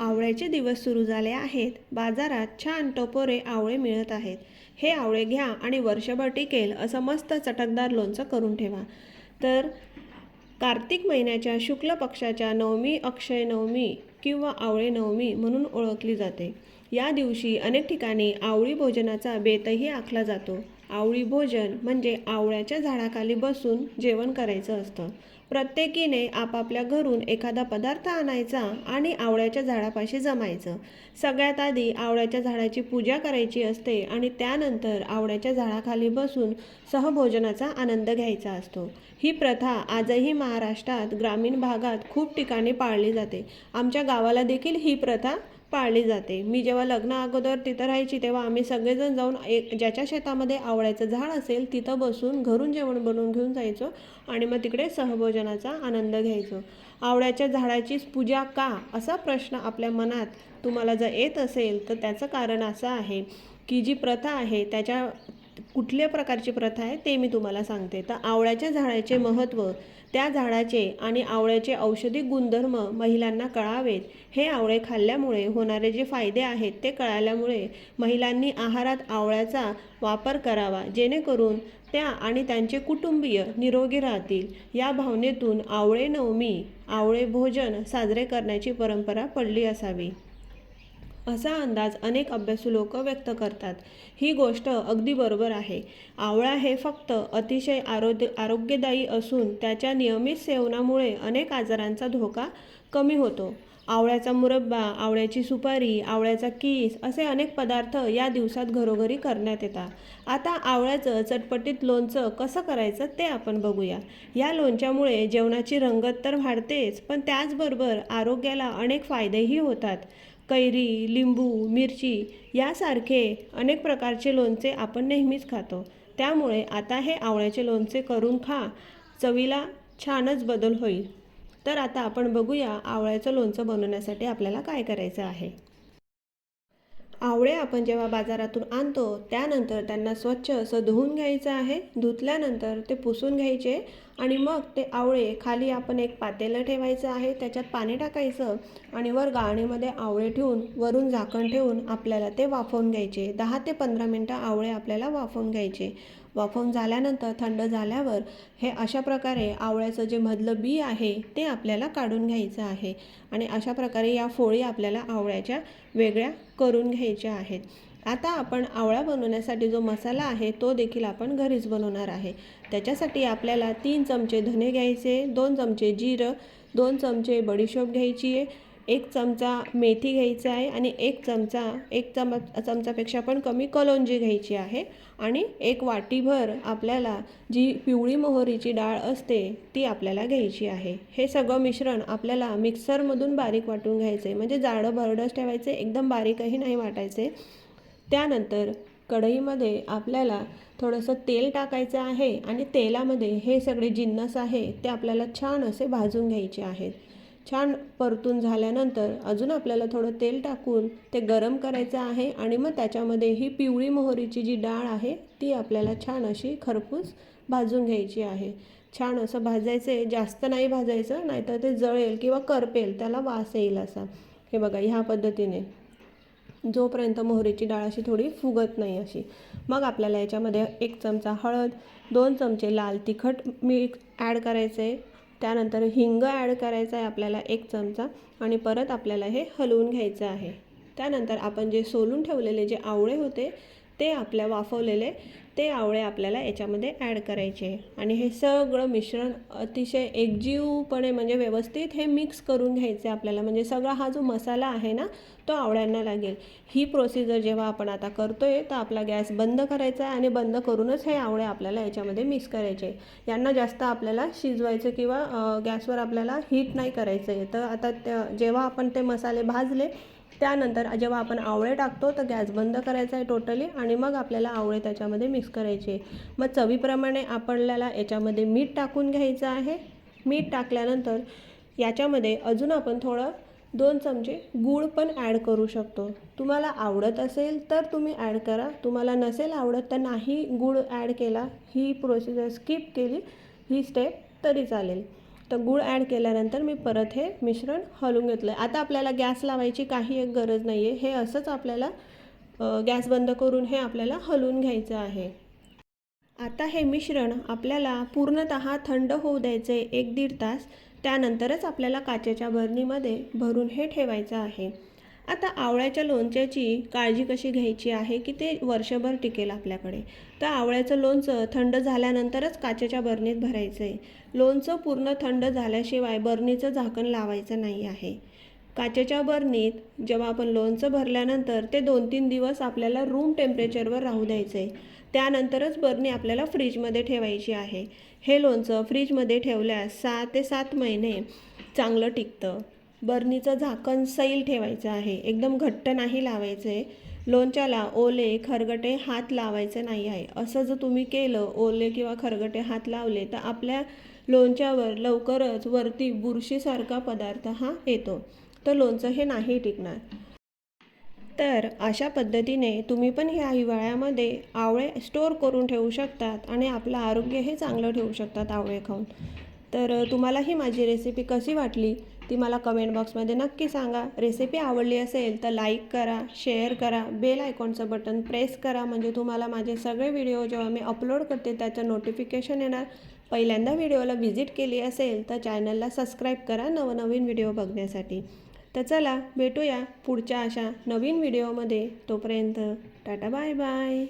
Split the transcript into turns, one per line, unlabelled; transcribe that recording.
आवळ्याचे दिवस सुरू झाले आहेत. बाजारात छान टपोरे आवळे मिळत आहेत. हे आवळे घ्या आणि वर्षभर टिकेल असं मस्त चटकदार लोणचं करून ठेवा. तर कार्तिक महिन्याच्या शुक्ल पक्षाच्या नवमी अक्षय नवमी किंवा आवळे नवमी म्हणून ओळखली जाते. या दिवशी अनेक ठिकाणी आवळी भोजनाचा बेतही आखला जातो. आवळी भोजन म्हणजे आवळ्याच्या झाडाखाली बसून जेवण करायचं असतं. प्रत्येकीने आपापल्या घरून एखादा पदार्थ आणायचा आणि आवळ्याच्या झाडापाशी जमायचं. सगळ्यात आधी आवळ्याच्या झाडाची पूजा करायची असते आणि त्यानंतर आवळ्याच्या झाडाखाली बसून सहभोजनाचा आनंद घ्यायचा असतो. ही प्रथा आजही महाराष्ट्रात ग्रामीण भागात खूप ठिकाणी पाळली जाते. आमच्या गावाला देखील ही प्रथा पाळली जाते. मी जेव्हा लग्न अगोदर तिथं राहायची तेव्हा आम्ही सगळेजण जाऊन ज्याच्या शेतामध्ये आवळ्याचं झाड असेल तिथं बसून घरून जेवण बनवून घेऊन जायचो आणि मग तिकडे सहभोजनाचा आनंद घ्यायचो. आवळ्याच्या झाडाचीच पूजा का, असा प्रश्न आपल्या मनात तुम्हाला जर येत असेल तर त्याचं कारण असं आहे की जी प्रथा आहे त्याच्या कुठल्या प्रकारची प्रथा आहे ते मी तुम्हाला सांगते. तर आवळ्याच्या झाडाचे महत्त्व, त्या झाडाचे आणि आवळ्याचे औषधी गुणधर्म महिलांना कळावेत. हे आवळे खाल्ल्यामुळे होणारे जे फायदे आहेत ते कळाल्यामुळे महिलांनी आहारात आवळ्याचा वापर करावा, जेणेकरून त्या आणि त्यांचे कुटुंबीय निरोगी राहतील. या भावनेतून आवळे नवमी, आवळे भोजन साजरे करण्याची परंपरा पडली असावी, असा अंदाज अनेक अभ्यासू लोक व्यक्त करतात. ही गोष्ट अगदी बरोबर आहे. आवळा हे फक्त अतिशय आरोग्यदायी असून त्याच्या नियमित सेवनामुळे अनेक आजारांचा धोका कमी होतो. आवळ्याचा मुरब्बा, आवळ्याची सुपारी, आवळ्याचा कीस असे अनेक पदार्थ या दिवसात घरोघरी करण्यात येतात. आता आवळ्याचं चटपटीत लोणचं कसं करायचं ते आपण बघूया. या लोणच्यामुळे जेवणाची रंगत तर वाढतेच, पण त्याचबरोबर आरोग्याला अनेक फायदेही होतात. कैरी, लिंबू, मिरची यासारखे अनेक प्रकारचे लोणचे आपण नेहमीच खातो. त्यामुळे आता हे आवळ्याचे लोणचे करून खा, चवीला छानच बदल होईल. तर आता आपण बघूया आवळ्याचं लोणचं बनवण्यासाठी आपल्याला काय करायचं आहे. आवळे आपण जेव्हा बाजारातून आणतो त्यानंतर त्यांना स्वच्छ असं धुवून घ्यायचं आहे. धुतल्यानंतर ते पुसून घ्यायचे आणि मग ते आवळे खाली आपण एक पातेलं ठेवायचं आहे, त्याच्यात पाणी टाकायचं आणि वर गाळणीमध्ये आवळे ठेवून वरून झाकण ठेवून आपल्याला ते वाफवून घ्यायचे. 10 ते 15 मिनटं आवळे आपल्याला वाफवून घ्यायचे. वाफवून झाल्यानंतर थंड झाल्यावर हे अशा प्रकारे आवळ्याचं जे मधलं बी आहे ते आपल्याला काढून घ्यायचं आहे आणि अशा प्रकारे या फोडी आपल्याला आवळ्याच्या वेगळ्या करून घ्यायच्या आहेत. आता आपण आवळा बनवण्यासाठी जो मसाला आहे तो देखील आपण घरीच बनवणार आहे. त्याच्यासाठी आपल्याला 3 चमचे धने घ्यायचे, 2 चमचे जिरं, 2 चमचे बडीशोप घ्यायची आहे, 1 चमचा मेथी घ्यायचा आहे आणि 1 चमचापेक्षा पण कमी कलोंजी घ्यायची आहे आणि 1 वाटीभर आपल्याला जी पिवळी मोहरीची डाळ असते ती आपल्याला घ्यायची आहे. हे सगळं मिश्रण आपल्याला मिक्सरमधून बारीक वाटून घ्यायचं आहे, म्हणजे जाडं भरडच ठेवायचे, एकदम बारीकही नाही वाटायचे. त्यानंतर कढईमध्ये आपल्याला थोडंसं तेल टाकायचं आहे आणि तेलामध्ये हे सगळे जिन्नस आहे ते आपल्याला छान असे भाजून घ्यायचे आहेत. छान परतून झाल्यानंतर अजून आपल्याला थोडं तेल टाकून ते गरम करायचं आहे आणि मग त्याच्यामध्ये ही पिवळी मोहरीची जी डाळ आहे ती आपल्याला छान अशी खरपूस भाजून घ्यायची आहे. छान असं भाजायचं, जास्त नाही भाजायचं, नाहीतर ते जळेल किंवा करपेल, त्याला वास येईल असा. हे बघा ह्या पद्धतीने जोपर्यंत मोहरीची डाळ अशी थोडी फुगत नाही अशी. मग आपल्याला याच्यामध्ये 1 चमचा हळद, 2 चमचे लाल तिखट मीठ ॲड करायचं आहे. त्यानंतर हिंग ॲड करायचा आहे आपल्याला 1 चमचा आणि परत आपल्याला हे हलवून घ्यायचं आहे. त्यानंतर आपण जे सोलून ठेवलेले जे आवळे होते ते आपल्या वाफवलेले ते आवळे आपल्याला याच्यामध्ये ॲड करायचे आणि हे सगळं मिश्रण अतिशय एकजीवपणे म्हणजे व्यवस्थित हे मिक्स करून घ्यायचे आपल्याला, म्हणजे सगळा हा जो मसाला आहे ना तो आवळ्यांना लागेल. ही प्रोसिजर जेव्हा आपण आता करतोय तर आपला गॅस बंद करायचा आहे आणि बंद करूनच हे आवळे आपल्याला याच्यामध्ये मिक्स करायचे. यांना जास्त आपल्याला शिजवायचं किंवा गॅसवर आपल्याला हीट नाही करायचं आहे. तर आता जेव्हा आपण ते मसाले भाजले त्यानंतर जेव्हा आपण आवळे टाकतो तर गॅस बंद करायचा आहे टोटली आणि मग आपल्याला आवळे त्याच्यामध्ये मिक्स करायचे. मग चवीप्रमाणे आपल्याला याच्यामध्ये मीठ टाकून घ्यायचं आहे. मीठ टाकल्यानंतर याच्यामध्ये अजून आपण थोडं 2 चमचे गूळ पण ॲड करू शकतो. तुम्हाला आवडत असेल तर तुम्ही ॲड करा, तुम्हाला नसेल आवडत तर नाही गूळ ॲड केला, ही प्रोसिजर स्किप केली ही स्टेप तरी चालेल. तर गूळ ॲड केल्यानंतर मी परत हे मिश्रण हलवून घेतलं आहे. आता आपल्याला गॅस लावायची काही एक गरज नाही आहे. हे असंच आपल्याला गॅस बंद करून हे आपल्याला हलवून घ्यायचं आहे. आता हे मिश्रण आपल्याला पूर्णतः थंड होऊ द्यायचे 1-1.5 तास. त्यानंतरच आपल्याला काचेच्या बरणीमध्ये भरून हे ठेवायचं आहे. आता आवळ्याच्या लोणच्याची काळजी कशी घ्यायची आहे की ते वर्षभर टिकेल आपल्याकडे. तर आवळ्याचं लोणचं थंड झाल्यानंतरच काचेच्या बरणीत भरायचं आहे. लोणचं पूर्ण थंड झाल्याशिवाय बरणीचं झाकण लावायचं नाही आहे. काचेच्या बरणीत जेव्हा आपण लोणचं भरल्यानंतर ते 2-3 दिवस आपल्याला रूम टेम्परेचरवर राहू द्यायचं आहे. त्यानंतरच बरणी आपल्याला फ्रीजमध्ये ठेवायची आहे. हे लोणचं फ्रीजमध्ये ठेवल्यास 6 ते 7 महिने चांगलं टिकतं. बरणीचं झाकण सैल ठेवायचं आहे. एकदम घट्ट नाही लावायचं आहे. लोणच्याला ओले खरगटे हात लावायचे नाही आहे. असं जर तुम्ही केलं, ओले किंवा खरगटे हात लावले, तर आपल्या लोणच्यावर लवकरच वरती बुरशीसारखा पदार्थ हा येतो. तर लोणचं हे नाही टिकणार. तर अशा पद्धतीने तुम्ही पण ह्या हिवाळ्यामध्ये आवळे स्टोअर करून ठेवू शकतात आणि आपलं आरोग्य हे चांगलं ठेवू शकतात आवळे खाऊन. तर तुम्हाला ही माझी रेसिपी कशी वाटली ती मला कमेंट बॉक्समध्ये नक्की सांगा. रेसिपी आवडली असेल तर लाईक करा, शेअर करा, बेल आयकॉनचं बटन प्रेस करा, म्हणजे तुम्हाला माझे सगळे व्हिडिओ जेव्हा मी अपलोड करते त्याचं नोटिफिकेशन येणार. पहिल्यांदा व्हिडिओला व्हिजिट केली असेल तर चॅनलला सबस्क्राईब करा नवनवीन व्हिडिओ बघण्यासाठी. तर चला भेटूया पुढच्या अशा नवीन व्हिडिओमध्ये. तोपर्यंत टाटा बाय बाय.